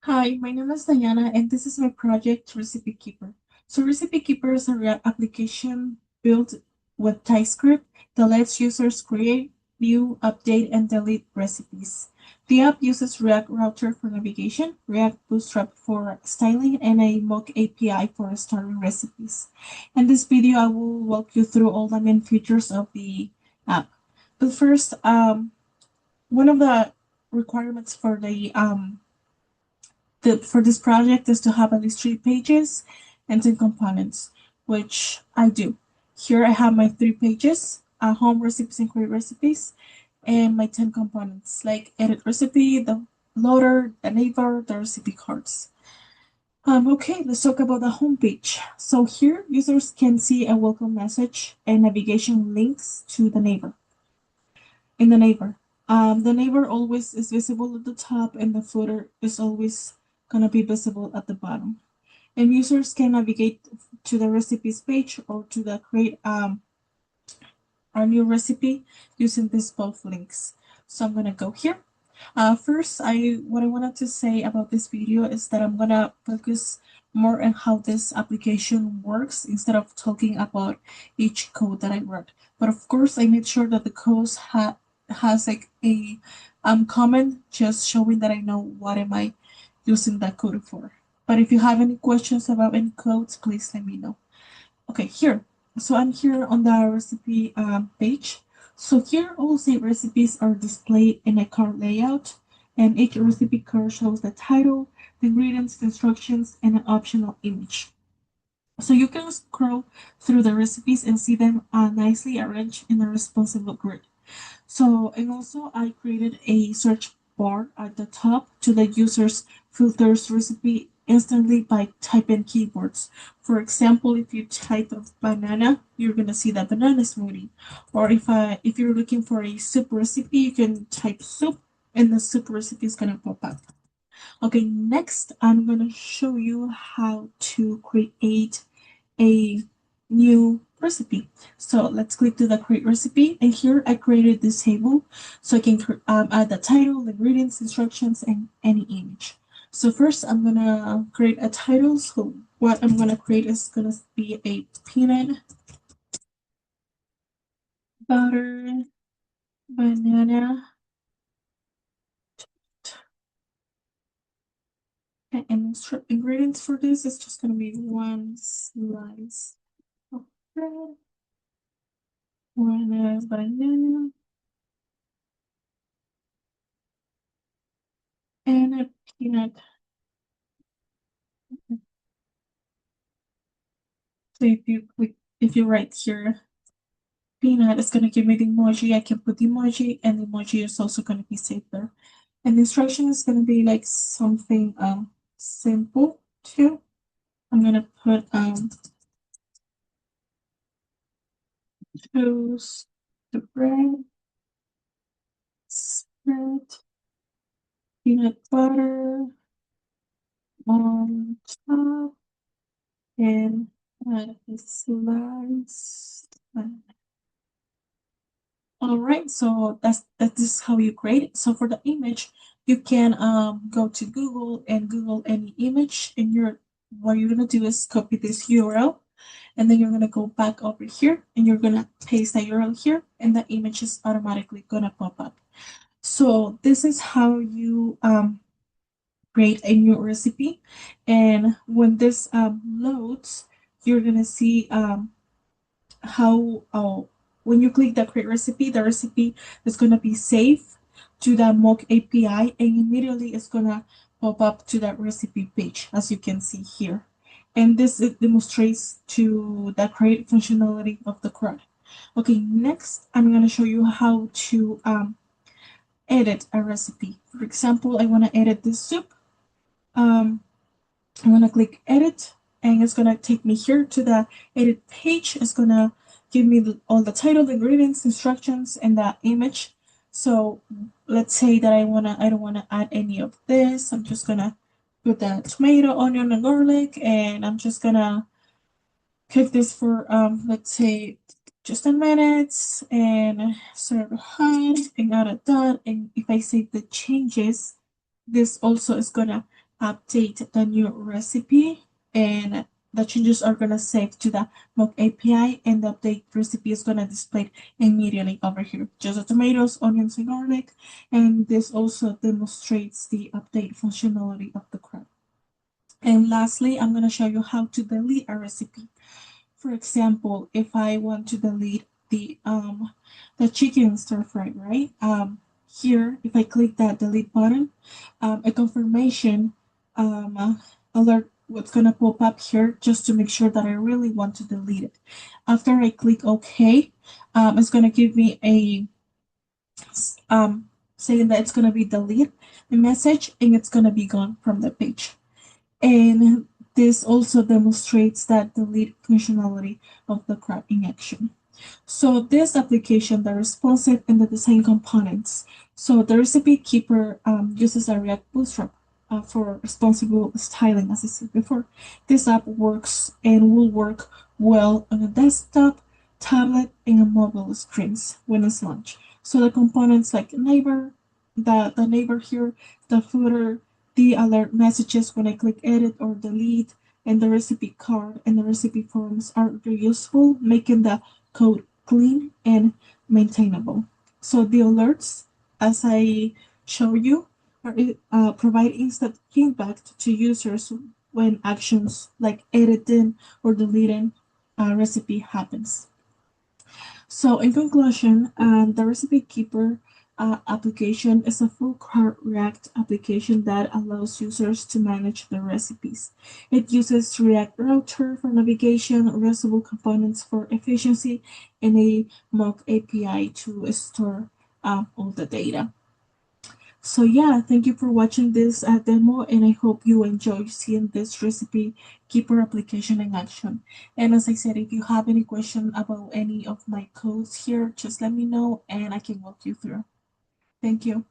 Hi, my name is Diana, and this is my project, Recipe Keeper. So, Recipe Keeper is a React application built with TypeScript that lets users create, view, update, and delete recipes. The app uses React Router for navigation, React Bootstrap for styling, and a mock API for starting recipes. In this video, I will walk you through all the main features of the app. But first, one of the requirements for for this project is to have at least 3 pages and 10 components, which I do. Here I have my 3 pages, home recipes and create recipes, and my 10 components like edit recipe, the loader, the neighbor, the recipe cards. Okay, let's talk about the home page. So here users can see a welcome message and navigation links to the neighbor. In the neighbor always is visible at the top and the footer is always gonna be visible at the bottom. And users can navigate to the recipes page or to the create our new recipe using these both links. So I'm gonna go here. First, what I wanted to say about this video is that I'm gonna focus more on how this application works instead of talking about each code that I wrote. But of course, I made sure that the code has like a comment just showing that I know what am I using that code for. But if you have any questions about any codes, please let me know. Okay, here. So I'm here on the recipe page. So here all 8 recipes are displayed in a card layout, and each recipe card shows the title, the ingredients, the instructions, and an optional image. So you can scroll through the recipes and see them nicely arranged in a responsible grid. So, and also I created a search bar at the top to let users filters recipe instantly by typing keywords. For example, if you type of banana, you're gonna see that banana smoothie. Or if you're looking for a soup recipe, you can type soup and the soup recipe is gonna pop up. Okay, next I'm gonna show you how to create a new recipe. So let's click to the create recipe, and here I created this table so I can add the title, the ingredients, instructions, and any image. So first I'm gonna create a title. So what I'm gonna create is gonna be a peanut butter banana and ingredients for this is just gonna be 1 slice of bread, 1 banana, and a peanut. So if you write here peanut, it's gonna give me the emoji. I can put the emoji, and the emoji is also gonna be saved there. And the instruction is gonna be like something simple too. I'm gonna put toast the bread, spread peanut butter on top, and add a slice. All right, so that is how you create it. So for the image, you can go to Google and Google any image, and what you're gonna do is copy this URL, and then you're gonna go back over here, and you're gonna paste the URL here, and the image is automatically gonna pop up. So this is how you create a new recipe, and when this loads, you're gonna see how when you click the create recipe, the recipe is going to be saved to the mock API, and immediately it's going to pop up to that recipe page, as you can see here. And this it demonstrates to the create functionality of the CRUD. Okay, next I'm going to show you how to edit a recipe. For example, I want to edit this soup. um, I'm gonna click edit, and it's gonna take me here to the edit page. It's gonna give me all the title, the ingredients, instructions, and the image. So let's say that I don't wanna add any of this. I'm just gonna put the tomato, onion, and garlic, and I'm just gonna cook this for let's say just a minute and serve hot and add it done. And if I save the changes, this also is gonna update the new recipe, and the changes are gonna save to the Mock API, and the update recipe is gonna display immediately over here. Just the tomatoes, onions, and garlic, and this also demonstrates the update functionality of the crop. And lastly, I'm gonna show you how to delete a recipe. For example, if I want to delete the chicken stir fry, right? Here, if I click that delete button, a confirmation alert what's gonna pop up here just to make sure that I really want to delete it. After I click OK, it's gonna give me a saying that it's gonna be delete the message and it's gonna be gone from the page. And this also demonstrates that delete functionality of the crop in action. So this application, the responsive and the design components. So the recipe keeper uses a React Bootstrap for responsible styling, as I said before. This app works and will work well on a desktop, tablet, and a mobile screens when it's launched. So the components like neighbor, the neighbor here, the footer, the alert messages when I click edit or delete, and the recipe card and the recipe forms are very useful, making the code clean and maintainable. So the alerts, as I show you, provide instant feedback to users when actions like editing or deleting a recipe happens. So in conclusion, the Recipe Keeper application is a full-card React application that allows users to manage their recipes. It uses React Router for navigation, reusable components for efficiency, and a mock API to store all the data. So yeah, thank you for watching this demo, and I hope you enjoy seeing this Recipe Keeper application in action. And as I said, if you have any question about any of my codes here, just let me know and I can walk you through. Thank you.